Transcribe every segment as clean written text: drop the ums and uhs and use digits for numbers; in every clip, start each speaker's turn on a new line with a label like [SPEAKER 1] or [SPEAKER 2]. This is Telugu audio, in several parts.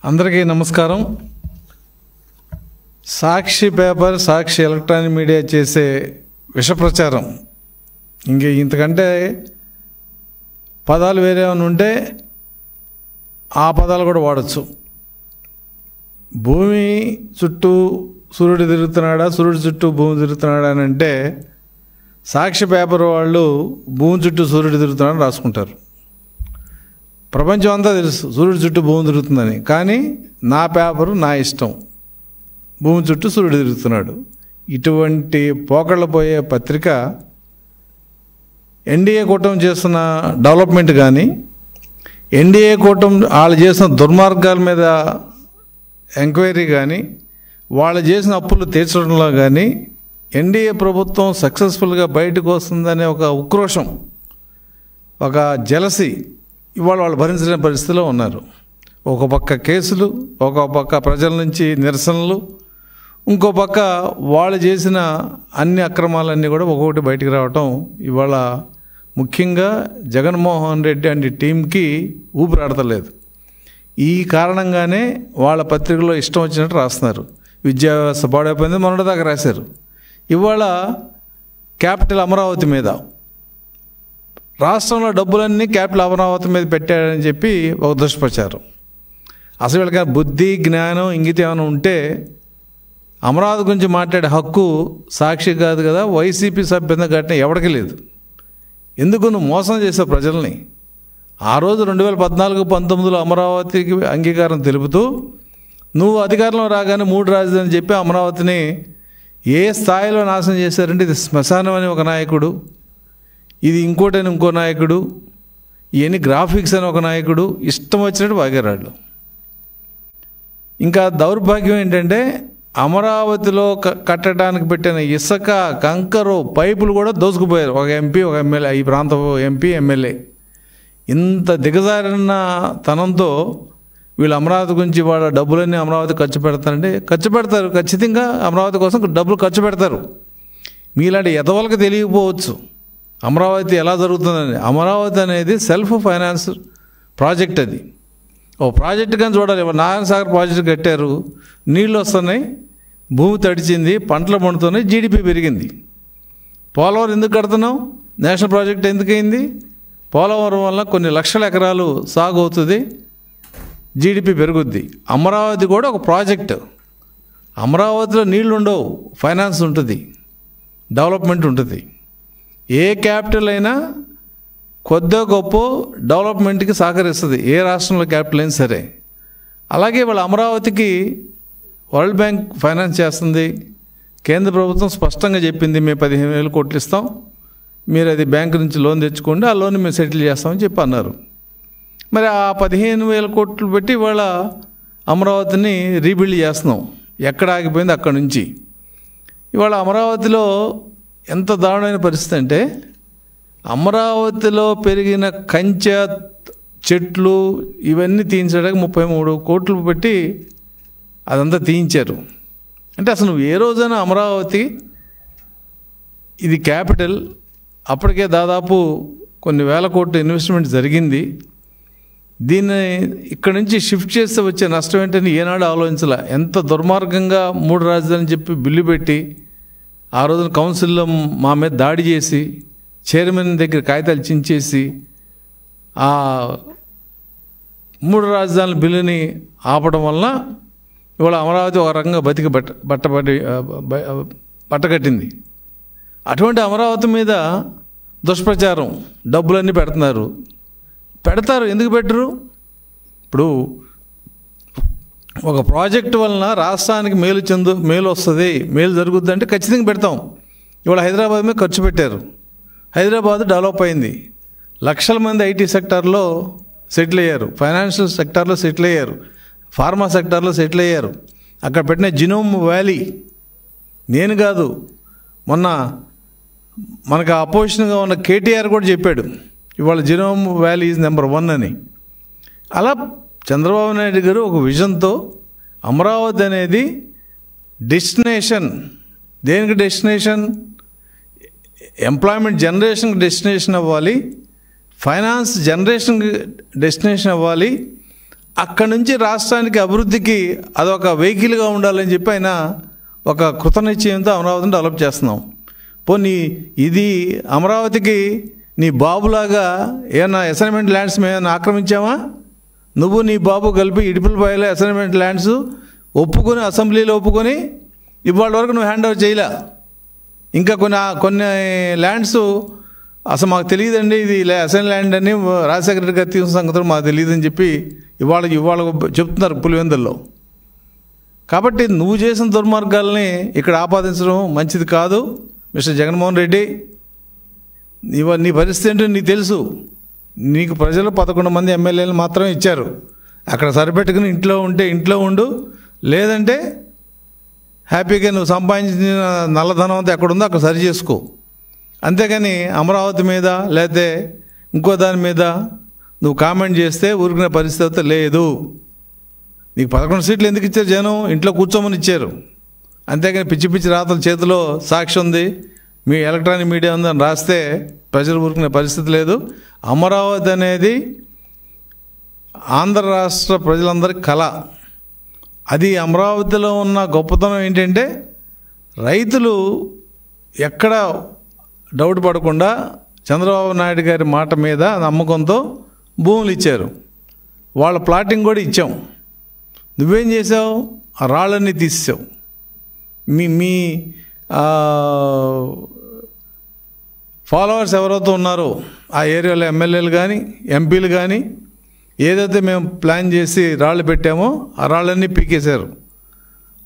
[SPEAKER 1] అందరికీ నమస్కారం. సాక్షి పేపర్, సాక్షి ఎలక్ట్రానిక్ మీడియా చేసే విష ప్రచారం ఇంతకంటే పదాలు వేరే ఏమైనా ఉంటే ఆ పదాలు కూడా వాడచ్చు. భూమి చుట్టూ సూర్యుడు తిరుగుతున్నాడా, సూర్యుడు చుట్టూ భూమి తిరుగుతున్నాడా అని అంటే సాక్షి పేపర్ వాళ్ళు భూమి చుట్టూ సూర్యుడు తిరుగుతున్నాడని రాసుకుంటారు. ప్రపంచం అంతా తెలుసు సూర్యుడు చుట్టూ భూమి తిరుగుతుందని, కానీ నా పేపరు నా ఇష్టం, భూమి చుట్టూ సూర్యుడు తిరుగుతున్నాడు. ఇటువంటి పోకళ్ళ పోయే పత్రిక ఎన్డీఏ కూటమి చేస్తున్న డెవలప్మెంట్ కానీ, ఎన్డీఏ కూటమి వాళ్ళు చేసిన దుర్మార్గాల మీద ఎంక్వైరీ కానీ, వాళ్ళు చేసిన అప్పులు తీర్చడంలో కానీ ఎన్డీఏ ప్రభుత్వం సక్సెస్ఫుల్గా బయటకు వస్తుందనే ఒక ఉక్రోషం, ఒక జలసి ఇవాళ వాళ్ళు భరించలేని పరిస్థితిలో ఉన్నారు. ఒక పక్క కేసులు, ఒక పక్క ప్రజల నుంచి నిరసనలు, ఇంకో పక్క వాళ్ళు చేసిన అన్ని అక్రమాలన్నీ కూడా ఒక్కొక్కటి బయటికి రావటం ఇవాళ ముఖ్యంగా జగన్మోహన్ రెడ్డి అండ్ టీంకి ఊపిరాడతలేదు. ఈ కారణంగానే వాళ్ళ పత్రికలో ఇష్టం వచ్చినట్టు రాస్తున్నారు. విద్యా వ్యవస్థ పాడైపోయింది మొన్నటిదాకా రాశారు. ఇవాళ క్యాపిటల్ అమరావతి మీద, రాష్ట్రంలో డబ్బులన్నీ క్యాపిటల్ అమరావతి మీద పెట్టాడని చెప్పి ఒక దుష్ప్రచారం. అసలు వీళ్ళకి బుద్ధి, జ్ఞానం, ఇంగితం ఏమైనా ఉంటే అమరావతి గురించి మాట్లాడే హక్కు సాక్షి కాదు కదా, వైసీపీ సభ్యంగా కట్టిన ఎవడికి లేదు. ఎందుకు నువ్వు మోసం చేసావు ప్రజల్ని? ఆ రోజు 2014-19లో అమరావతికి అంగీకారం తెలుపుతూ నువ్వు అధికారంలో రాగానే 3 రాజధానులు చెప్పి అమరావతిని ఏ స్థాయిలో నాశనం చేశారంటే, ఇది శ్మశానం అని ఒక నాయకుడు, ఇది ఇంకోటని ఇంకో నాయకుడు, ఇవన్నీ గ్రాఫిక్స్ అని ఒక నాయకుడు, ఇష్టం వచ్చినట్టు వాగారాళ్ళు. ఇంకా దౌర్భాగ్యం ఏంటంటే అమరావతిలో కట్టడానికి పెట్టిన ఇసుక, కంకరు, పైపులు కూడా దోసుకుపోయారు ఒక ఎంపీ, ఒక ఎమ్మెల్యే, ఈ ప్రాంత ఎంపీ, ఎమ్మెల్యే. ఇంత దిగజారిన తనంతో వీళ్ళు అమరావతి గురించి వాళ్ళ డబ్బులన్నీ అమరావతి ఖర్చు పెడతారంటే ఖర్చు పెడతారు, ఖచ్చితంగా అమరావతి కోసం డబ్బులు ఖర్చు పెడతారు. మీలాంటి ఎదవలకు తెలియకపోవచ్చు అమరావతి ఎలా జరుగుతుందని. అమరావతి అనేది సెల్ఫ్ ఫైనాన్స్ ప్రాజెక్ట్. అది ఓ ప్రాజెక్ట్ కానీ చూడాలి. నారాయణ సాగర్ ప్రాజెక్టు కట్టారు, నీళ్ళు వస్తున్నాయి, భూమి తడిచింది, పంటలు పండుతున్నాయి, జీడిపి పెరిగింది. పోలవరం ఎందుకు కడుతున్నాం? National project ఎందుకయింది? పోలవరం వల్ల కొన్ని లక్షల ఎకరాలు సాగు అవుతుంది, జీడిపి పెరుగుద్ది. అమరావతి కూడా ఒక ప్రాజెక్ట్. అమరావతిలో నీళ్ళు ఉండవు, ఫైనాన్స్ ఉంటుంది, డెవలప్మెంట్ ఉంటుంది. ఏ క్యాపిటల్ అయినా కొద్దో గొప్ప డెవలప్మెంట్కి సహకరిస్తుంది, ఏ రాష్ట్రంలో క్యాపిటల్ అయినా సరే. అలాగే వాళ్ళ అమరావతికి వరల్డ్ బ్యాంక్ ఫైనాన్స్ చేస్తుంది. కేంద్ర ప్రభుత్వం స్పష్టంగా చెప్పింది, మేము 15,000 కోట్లు ఇస్తాం, మీరు అది బ్యాంకు నుంచి లోన్ తెచ్చుకోండి, ఆ లోన్ మేము సెటిల్ చేస్తామని చెప్పి అన్నారు. మరి ఆ 15,000 కోట్లు పెట్టి ఇవాళ అమరావతిని రీబిల్డ్ చేస్తున్నాం. ఎక్కడ ఆగిపోయింది అక్కడి నుంచి. ఇవాళ అమరావతిలో ఎంత దారుణమైన పరిస్థితి అంటే, అమరావతిలో పెరిగిన కంచె, చెట్లు ఇవన్నీ తీయించడానికి 33 కోట్లు పెట్టి అదంతా తీయించారు. అంటే అసలు నువ్వు ఏ రోజైనా అమరావతి ఇది క్యాపిటల్, అప్పటికే దాదాపు కొన్ని వేల కోట్ల ఇన్వెస్ట్మెంట్ జరిగింది. దీన్ని ఇక్కడ నుంచి షిఫ్ట్ చేస్తే వచ్చే నష్టం ఏంటని ఏనాడు ఆలోచించాల. ఎంత దుర్మార్గంగా 3 రాజధానులు చెప్పి బిల్లు పెట్టి ఆ రోజున కౌన్సిల్లో మా మీద దాడి చేసి చైర్మన్ దగ్గర కాగితాలు చించేసి ఆ 3 రాజధానుల బిల్లుని ఆపడం వల్ల ఇవాళ అమరావతి ఒక రకంగా బతికి బట్టకట్టింది. అటువంటి అమరావతి మీద దుష్ప్రచారం, డబ్బులన్నీ పెడతారు. ఎందుకు పెట్టరు? ఇప్పుడు ఒక ప్రాజెక్టు వలన రాష్ట్రానికి మేలు వస్తుంది, మేలు జరుగుద్ది అంటే ఖచ్చితంగా పెడతాం. ఇవాళ హైదరాబాద్ మీద ఖర్చు పెట్టారు, హైదరాబాద్ డెవలప్ అయింది, లక్షల మంది ఐటీ సెక్టార్లో సెటిల్ అయ్యారు, ఫైనాన్షియల్ సెక్టార్లో సెటిల్ అయ్యారు, ఫార్మా సెక్టార్లో సెటిల్ అయ్యారు. అక్కడ పెట్టిన జినోమ్ వ్యాలీ నేను కాదు, మొన్న మనకు అపోజిషన్గా ఉన్న కేటీఆర్ కూడా చెప్పాడు ఇవాళ జినోమ్ వ్యాలీ ఈజ్ నెంబర్ 1 అని. అలా చంద్రబాబు నాయుడు గారు ఒక విజన్తో అమరావతి అనేది డెస్టినేషన్. దేనికి డెస్టినేషన్? ఎంప్లాయ్మెంట్ జనరేషన్కి డెస్టినేషన్ అవ్వాలి, ఫైనాన్స్ జనరేషన్కి డెస్టినేషన్ అవ్వాలి. అక్కడి నుంచి రాష్ట్రానికి అభివృద్ధికి అదొక వెహికల్గా ఉండాలని చెప్పి ఆయన ఒక కృతనిశ్చయంతో అమరావతిని డెవలప్ చేస్తున్నాం. పోనీ ఇది అమరావతికి నీ బాబులాగా ఏమన్నా అసైన్మెంట్ ల్యాండ్స్ మేము ఆక్రమించామా? నువ్వు నీ బాబు కలిపి ఇడుపులపాయలో అసైన్మెంట్ ల్యాండ్స్ ఒప్పుకొని అసెంబ్లీలో ఒప్పుకొని ఇవాళ వరకు నువ్వు హ్యాండ్ ఓవర్ చేయలే. ఇంకా కొన్ని ల్యాండ్స్ అసలు మాకు తెలియదండి, ఇది అసైన్ ల్యాండ్ అని రాజశేఖర రెడ్డి గారు తీసుకున్న సంగతులు మాకు తెలియదని చెప్పి ఇవాళ చెప్తున్నారు పులివెందుల్లో. కాబట్టి నువ్వు చేసిన దుర్మార్గాల్ని ఇక్కడ ఆపాదించడం మంచిది కాదు మిస్టర్ జగన్మోహన్ రెడ్డి. నీ పరిస్థితి ఏంటో నీకు తెలుసు. నీకు ప్రజలు 11 మంది ఎమ్మెల్యేలు మాత్రమే ఇచ్చారు. అక్కడ సరిపెట్టుకుని ఇంట్లో ఉంటే ఇంట్లో ఉండు, లేదంటే హ్యాపీగా నువ్వు సంపాదించిన నల్లధనం అంతా ఎక్కడుందో అక్కడ సరి చేసుకో. అంతేగాని అమరావతి మీద లేకపోతే ఇంకో దాని మీద నువ్వు కామెంట్ చేస్తే ఊరుకునే పరిస్థితి లేదు. నీకు 11 సీట్లు ఎందుకు ఇచ్చారు జనం? ఇంట్లో కూర్చోమని ఇచ్చారు. అంతేగాని పిచ్చి పిచ్చి రాతల చేతిలో సాక్షి ఉంది, మీ ఎలక్ట్రానిక్ మీడియా ఉందని రాస్తే ప్రజలు ఊరుకునే పరిస్థితి లేదు. అమరావతి అనేది ఆంధ్ర రాష్ట్ర ప్రజలందరి కళ. అది అమరావతిలో ఉన్న గొప్పతనం ఏంటంటే రైతులు ఎక్కడ డౌట్ పడకుండా చంద్రబాబు నాయుడు గారి మాట మీద నమ్మకంతో భూములు ఇచ్చారు. వాళ్ళ ప్లాటింగ్ కూడా ఇచ్చాం. నువ్వేం చేసావు? ఆ రాళ్ళన్నీ తీసేసావు. మీ ఫాలోవర్స్ ఎవరైతే ఉన్నారో ఆ ఏరియాలో ఎమ్మెల్యేలు కానీ ఎంపీలు కానీ ఏదైతే మేము ప్లాన్ చేసి రాళ్ళు పెట్టామో ఆ రాళ్ళన్నీ పీకేశారు,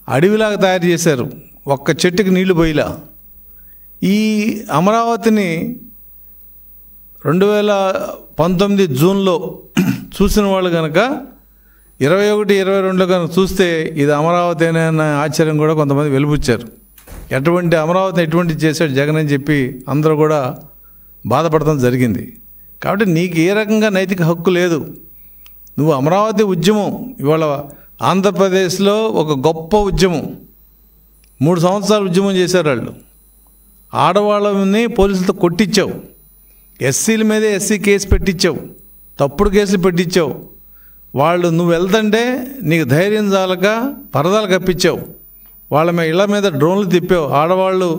[SPEAKER 1] అడవిలాగా తయారు చేశారు. ఒక్క చెట్టుకి నీళ్లు పోయిలా. ఈ అమరావతిని 2019 జూన్లో చూసిన వాళ్ళు కనుక 21, 22లో కనుక చూస్తే ఇది అమరావతి అనే ఆశ్చర్యం కూడా కొంతమంది వెలుబుచ్చారు. అమరావతిని ఎటువంటి చేశాడు జగన్ అని చెప్పి అందరూ కూడా బాధపడటం జరిగింది. కాబట్టి నీకు ఏ రకంగా నైతిక హక్కు లేదు. నువ్వు అమరావతి ఉద్యమం ఇవాళ ఆంధ్రప్రదేశ్లో ఒక గొప్ప ఉద్యమం, 3 సంవత్సరాలు ఉద్యమం చేశారు వాళ్ళు. ఆడవాళ్ళని పోలీసులతో కొట్టించావు, ఎస్సీల మీదే ఎస్సీ కేసు పెట్టించావు, తప్పుడు కేసులు పెట్టించావు. వాళ్ళు నువ్వు వెళ్తుంటే నీకు ధైర్యం చాలక పరదాలు కప్పించావు. వాళ్ళ ఇళ్ళ మీద డ్రోన్లు తిప్పావు. ఆడవాళ్ళు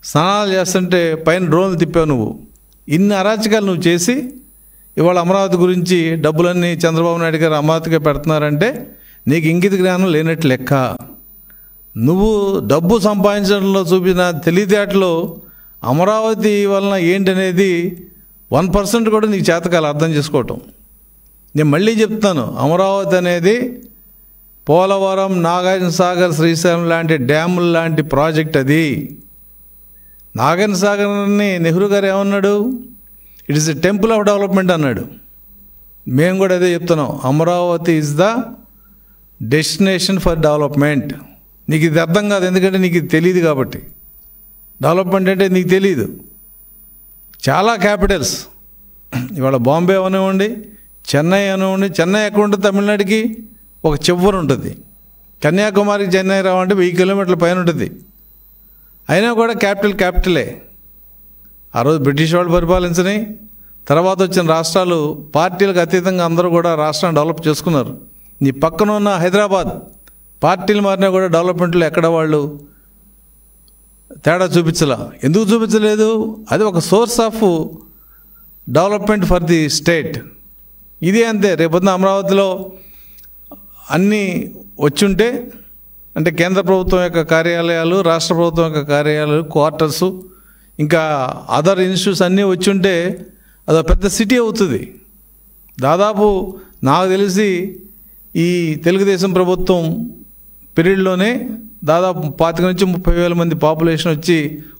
[SPEAKER 1] స్నానాలు చేస్తుంటే పైన డ్రోన్లు తిప్పావు. నువ్వు ఇన్ని అరాచకాలు నువ్వు చేసి ఇవాళ అమరావతి గురించి డబ్బులన్నీ చంద్రబాబు నాయుడు గారు అమరావతిగా పెడుతున్నారంటే నీకు ఇంగిత జ్ఞానం లేనట్టు లెక్క. నువ్వు డబ్బు సంపాదించడంలో చూపిన తెలివితేటలు అమరావతి వలన ఏంటనేది 1% కూడా నీకు చేతకాలు అర్థం చేసుకోవటం. నేను మళ్ళీ చెప్తాను, అమరావతి అనేది పోలవరం, నాగార్జున సాగర్, శ్రీశైలం లాంటి డ్యాములు లాంటి ప్రాజెక్ట్. అది నాగార్జున సాగర్ని నెహ్రూ గారు ఏమన్నాడు? It is a temple of development అన్నాడు. మేము కూడా అదే చెప్తున్నాం, Amaravati is the destination for development. నీకు ఇది అర్థం కాదు, ఎందుకంటే నీకు ఇది తెలియదు కాబట్టి. డెవలప్మెంట్ అంటే నీకు తెలియదు. చాలా క్యాపిటల్స్ ఇవాళ బాంబే అనివ్వండి, చెన్నై అనివ్వండి. చెన్నై ఎక్కడ ఉంటుంది? తమిళనాడుకి ఒక చివరి ఉంటుంది. కన్యాకుమారికి చెన్నై రావాలంటే 1000 కిలోమీటర్ల పైన ఉంటుంది. అయినా కూడా క్యాపిటలే. ఆ రోజు బ్రిటిష్ వాళ్ళు పరిపాలించని తర్వాత వచ్చిన రాష్ట్రాలు పార్టీలకు అతీతంగా అందరూ కూడా రాష్ట్రాన్ని డెవలప్ చేసుకున్నారు. నీ పక్కన ఉన్న హైదరాబాద్ పార్టీలు మారినా కూడా డెవలప్మెంట్లో ఎక్కడ వాళ్ళు తేడా చూపించలా. ఎందుకు చూపించలేదు? అది ఒక source of development for the state. ఇది అంతే. రేపొద్దున అమరావతిలో అన్నీ వచ్చుంటే, అంటే కేంద్ర ప్రభుత్వం యొక్క కార్యాలయాలు, రాష్ట్ర ప్రభుత్వం యొక్క కార్యాలయాలు, క్వార్టర్సు, ఇంకా అదర్ ఇన్స్టిట్యూట్స్ అన్నీ వచ్చుంటే అదో పెద్ద సిటీ అవుతుంది. దాదాపు నాకు తెలిసి ఈ తెలుగుదేశం ప్రభుత్వం పీరియడ్లోనే దాదాపు 25 నుంచి 30,000 మంది పాపులేషన్ వచ్చి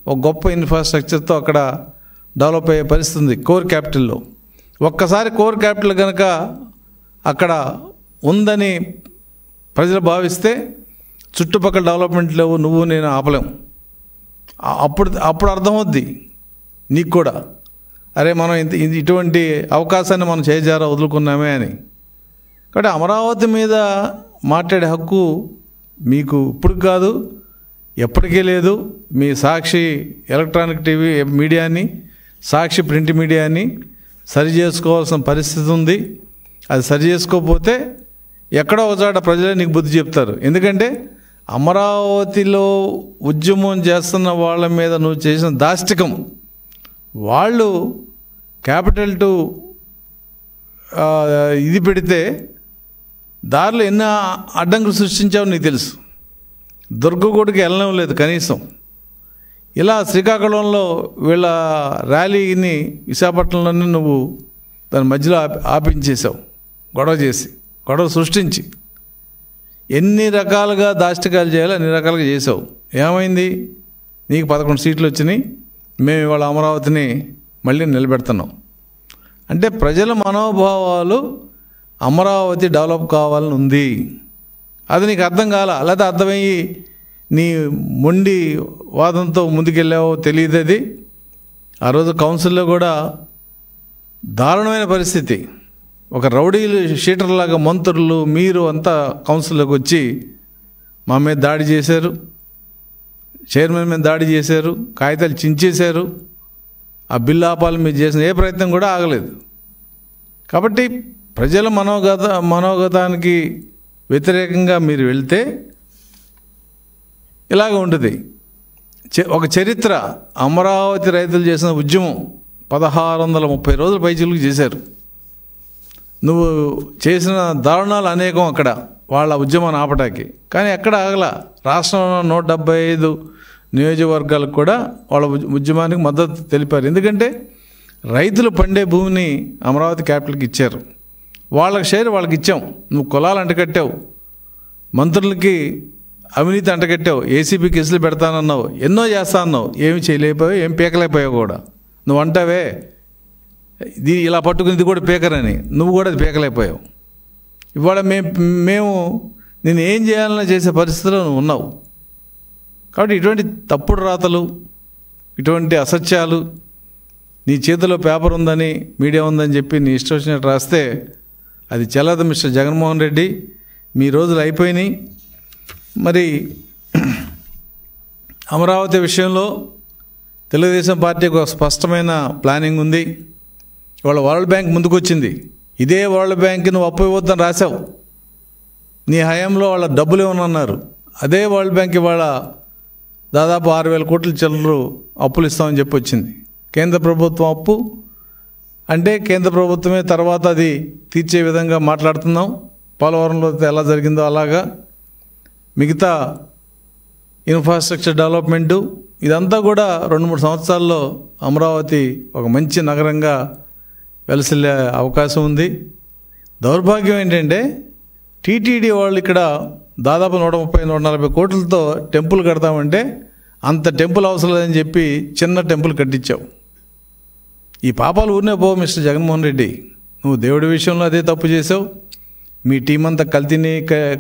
[SPEAKER 1] ఒక గొప్ప ఇన్ఫ్రాస్ట్రక్చర్తో అక్కడ డెవలప్ అయ్యే పరిస్థితి ఉంది కోర్ క్యాపిటల్లో. ఒక్కసారి కోర్ క్యాపిటల్ కనుక అక్కడ ఉందని ప్రజలు భావిస్తే చుట్టుపక్కల డెవలప్మెంట్ లేవు, నువ్వు నేను ఆపలేం. అప్పుడు అర్థమవుద్ది నీకు కూడా, అరే మనం ఇటువంటి అవకాశాన్ని మనం చేజారా వదులుకున్నామే అని. కాబట్టి అమరావతి మీద మాట్లాడే హక్కు మీకు ఇప్పుడు కాదు, ఎప్పటికీ లేదు. మీ సాక్షి ఎలక్ట్రానిక్ టీవీ మీడియాని, సాక్షి ప్రింట్ మీడియాని సరి చేసుకోవాల్సిన పరిస్థితి ఉంది. అది సరి చేసుకోకపోతే ఎక్కడో ఒకచోట ప్రజలే నీకు బుద్ధి చెప్తారు. ఎందుకంటే అమరావతిలో ఉద్యమం చేస్తున్న వాళ్ళ మీద నువ్వు చేసిన దాష్టికం, వాళ్ళు క్యాపిటల్ టు ఇది పెడితే దారిలో ఎన్నో అడ్డంకులు సృష్టించావు నీకు తెలుసు. దుర్గగూడికి వెళ్ళడం లేదు కనీసం. ఇలా శ్రీకాకుళంలో వీళ్ళ ర్యాలీని విశాఖపట్నంలోనే నువ్వు దాని మధ్యలో ఆపించేసావు, గొడవ సృష్టించి. ఎన్ని రకాలుగా దాష్టికాలు చేయాలో అన్ని రకాలుగా చేసావు. ఏమైంది? నీకు 11 సీట్లు వచ్చినాయి. మేము ఇవాళ అమరావతిని మళ్ళీ నిలబెడుతున్నాం. అంటే ప్రజల మనోభావాలు అమరావతి డెవలప్ కావాలని ఉంది. అది నీకు అర్థం కాలా, లేకపోతే అర్థమయ్యి నీ మొండి వాదంతో ముందుకెళ్ళావో తెలియదు. అది ఆ రోజు కౌన్సిల్లో కూడా దారుణమైన పరిస్థితి. ఒక రౌడీలు షీటర్లాగా మంత్రులు మీరు అంతా కౌన్సిల్లోకి వచ్చి మా మీద దాడి చేశారు, చైర్మన్ మీద దాడి చేశారు, కాగితాలు చించేశారు. ఆ బిల్లు ఆపాలని మీరు చేసిన ఏ ప్రయత్నం కూడా ఆగలేదు. కాబట్టి ప్రజల మనోగతానికి వ్యతిరేకంగా మీరు వెళ్తే ఇలాగ ఉంటుంది. ఒక చరిత్ర, అమరావతి రైతులు చేసిన ఉద్యమం 1630 రోజులు పైచిలుకు చేశారు. నువ్వు చేసిన దారుణాలు అనేకం అక్కడ వాళ్ళ ఉద్యమాన్ని ఆపటానికి. కానీ ఎక్కడ ఆగల. రాష్ట్రంలో 175 నియోజకవర్గాలకు కూడా వాళ్ళ ఉద్యమానికి మద్దతు తెలిపారు. ఎందుకంటే రైతులు పండే భూమిని అమరావతి క్యాపిటల్కి ఇచ్చారు. వాళ్ళకి షేర్ వాళ్ళకి ఇచ్చాం. నువ్వు కులాలు అంటకట్టావు, మంత్రులకి అవినీతి అంటకట్టావు, ఏసీబీ కేసులు పెడతానన్నావు, ఎన్నో చేస్తా అన్నావు. ఏమి చేయలేకపోయావు, ఏం పీకలేకపోయావు కూడా. నువ్వు అంటావే ఇది ఇలా పట్టుకుని ఇది కూడా పీకరని, నువ్వు కూడా అది పీకలేకపోయావు. ఇవాళ మేము నేను ఏం చేయాలన్నా చేసే పరిస్థితిలో నువ్వు ఉన్నావు. కాబట్టి ఇటువంటి తప్పుడు రాతలు, ఇటువంటి అసత్యాలు, నీ చేతిలో పేపర్ ఉందని, మీడియా ఉందని చెప్పి నీ ఇష్టం వచ్చినట్టు రాస్తే అది చెల్లదు. మిస్టర్ జగన్మోహన్ రెడ్డి, మీ రోజులు అయిపోయినాయి. మరి అమరావతి విషయంలో తెలుగుదేశం పార్టీకి ఒక స్పష్టమైన ప్లానింగ్ ఉంది. ఇవాళ వరల్డ్ బ్యాంక్ ముందుకు వచ్చింది. ఇదే వరల్డ్ బ్యాంక్కి నువ్వు అప్పు ఇవ్వద్దని రాశావు. నీ హయాంలో వాళ్ళ డబ్బులు ఇవ్వనన్నారు. అదే వరల్డ్ బ్యాంక్ ఇవాళ దాదాపు 6,000 కోట్ల చిల్లరు అప్పులు ఇస్తామని చెప్పి వచ్చింది. కేంద్ర ప్రభుత్వం అప్పు అంటే కేంద్ర ప్రభుత్వమే తర్వాత అది తీర్చే విధంగా మాట్లాడుతున్నాం. పోలవరంలో ఎలా జరిగిందో అలాగా మిగతా ఇన్ఫ్రాస్ట్రక్చర్ డెవలప్మెంటు ఇదంతా కూడా 2-3 సంవత్సరాల్లో అమరావతి ఒక మంచి నగరంగా వెలసిల్లే అవకాశం ఉంది. దౌర్భాగ్యం ఏంటంటే టీటీడీ వాళ్ళు ఇక్కడ దాదాపు 130-140 కోట్లతో టెంపుల్ కడతామంటే అంత టెంపుల్ అవసరం లేదని చెప్పి చిన్న టెంపుల్ కట్టించావు. ఈ పాపాలు ఊరినే పో మిస్టర్ జగన్మోహన్ రెడ్డి. నువ్వు దేవుడి విషయంలో అదే తప్పు చేసావు. మీ టీం అంతా కల్తీని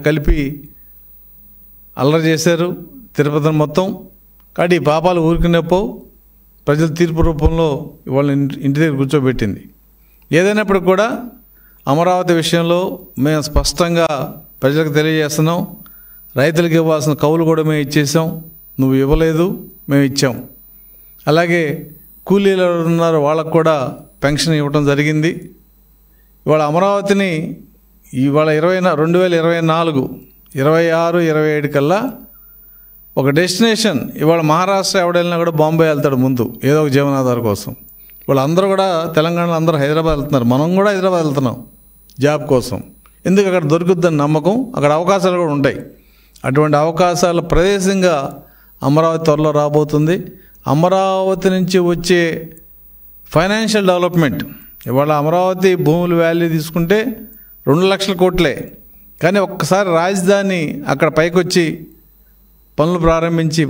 [SPEAKER 1] కలిపి అల్లరి చేశారు తిరుపతిని మొత్తం. కాబట్టి ఈ పాపాలు ఊరికనే పోవు. ప్రజల తీర్పు రూపంలో వాళ్ళని ఇంటి దగ్గర కూర్చోబెట్టింది. ఏదైనప్పటికి కూడా అమరావతి విషయంలో మేము స్పష్టంగా ప్రజలకు తెలియజేస్తున్నాం. రైతులకు ఇవ్వాల్సిన కౌలు కూడా మేము ఇచ్చేసాం. నువ్వు ఇవ్వలేదు, మేము ఇచ్చాం. అలాగే కూలీలు ఉన్నారు వాళ్ళకు కూడా పెన్షన్ ఇవ్వడం జరిగింది. ఇవాళ అమరావతిని ఇవాళ 2024, 26, 27 కల్లా ఒక డెస్టినేషన్. ఇవాళ మహారాష్ట్ర ఎవడైనా కూడా బాంబే వెళ్తాడు ముందు ఏదో ఒక జీవనాధార కోసం. వాళ్ళందరూ కూడా తెలంగాణలో అందరూ హైదరాబాద్ వెళ్తున్నారు. మనం కూడా హైదరాబాద్ వెళ్తున్నాం జాబ్ కోసం. ఎందుకు? అక్కడ దొరుకుతుందని నమ్మకం, అక్కడ అవకాశాలు కూడా ఉంటాయి. అటువంటి అవకాశాల ప్రదేశంగా అమరావతి త్వరలో రాబోతుంది. అమరావతి నుంచి వచ్చే ఫైనాన్షియల్ డెవలప్మెంట్, ఇవాళ అమరావతి భూముల వాల్యూ తీసుకుంటే 2 లక్షల కోట్లే. కానీ ఒక్కసారి రాజధాని అక్కడ పైకొచ్చి పనులు ప్రారంభించి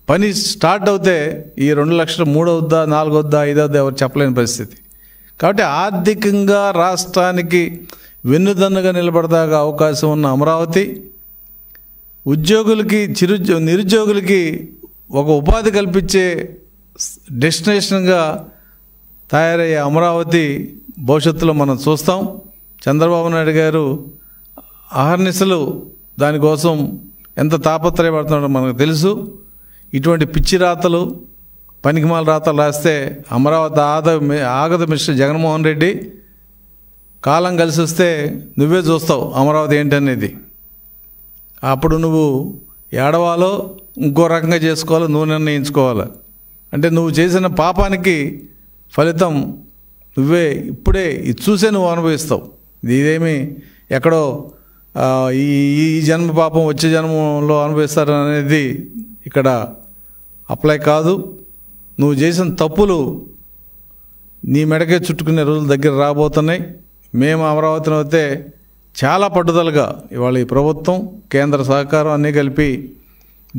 [SPEAKER 1] పని స్టార్ట్ అవుతే ఈ 2 లక్షలు 3 అవుద్దా, 4 అవుద్దా, 5 అవుద్దా ఎవరు చెప్పలేని పరిస్థితి. కాబట్టి ఆర్థికంగా రాష్ట్రానికి వెన్నుదన్నుగా నిలబడదాగా అవకాశం ఉన్న అమరావతి, ఉద్యోగులకి నిరుద్యోగులకి ఒక ఉపాధి కల్పించే డెస్టినేషన్గా తయారయ్యే అమరావతి భవిష్యత్తులో మనం చూస్తాం. చంద్రబాబు నాయుడు గారు అహర్నిశలు దానికోసం ఎంత తాపత్రయపడుతున్నాడో మనకు తెలుసు. ఇటువంటి పిచ్చి రాతలు, పనికిమాల రాతలు రాస్తే అమరావతి ఆగదు మిస్టర్ జగన్మోహన్ రెడ్డి. కాలం కలిసి వస్తే నువ్వే చూస్తావు అమరావతి ఏంటనేది. అప్పుడు నువ్వు ఏడవాలో ఇంకో రకంగా చేసుకోవాలో నువ్వు నిర్ణయించుకోవాలి. అంటే నువ్వు చేసిన పాపానికి ఫలితం నువ్వే ఇప్పుడే ఇది చూసే నువ్వు అనుభవిస్తావు. ఇదేమి ఎక్కడో ఈ జన్మ పాపం వచ్చే జన్మలో అనుభవిస్తారు అనేది ఇక్కడ అప్లై కాదు. నువ్వు చేసిన తప్పులు నీ మెడకే చుట్టుకునే రోజులు దగ్గర రాబోతున్నాయి. మేము అమరావతిని అయితే చాలా పట్టుదలగా ఇవాళ ఈ ప్రభుత్వం కేంద్ర సహకారం అన్నీ కలిపి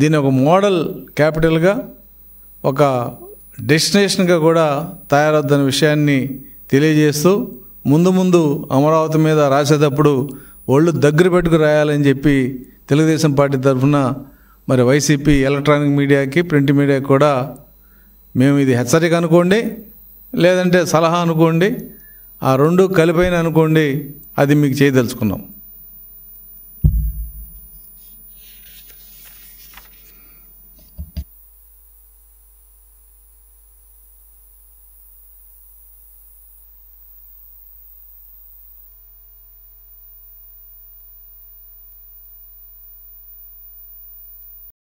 [SPEAKER 1] దీన్ని ఒక మోడల్ క్యాపిటల్గా ఒక డెస్టినేషన్గా కూడా తయారవుతున్న విషయాన్ని తెలియజేస్తూ ముందు అమరావతి మీద రాసేటప్పుడు ఒళ్ళు దగ్గర పెట్టుకు రాయాలని చెప్పి తెలుగుదేశం పార్టీ తరఫున మరి వైసీపీ ఎలక్ట్రానిక్ మీడియాకి ప్రింట్ మీడియాకి కూడా మేము ఇది హెచ్చరిక అనుకోండి, లేదంటే సలహా అనుకోండి, ఆ రెండు కలిపైన అనుకోండి, అది మీకు చేయదలుచుకున్నాం.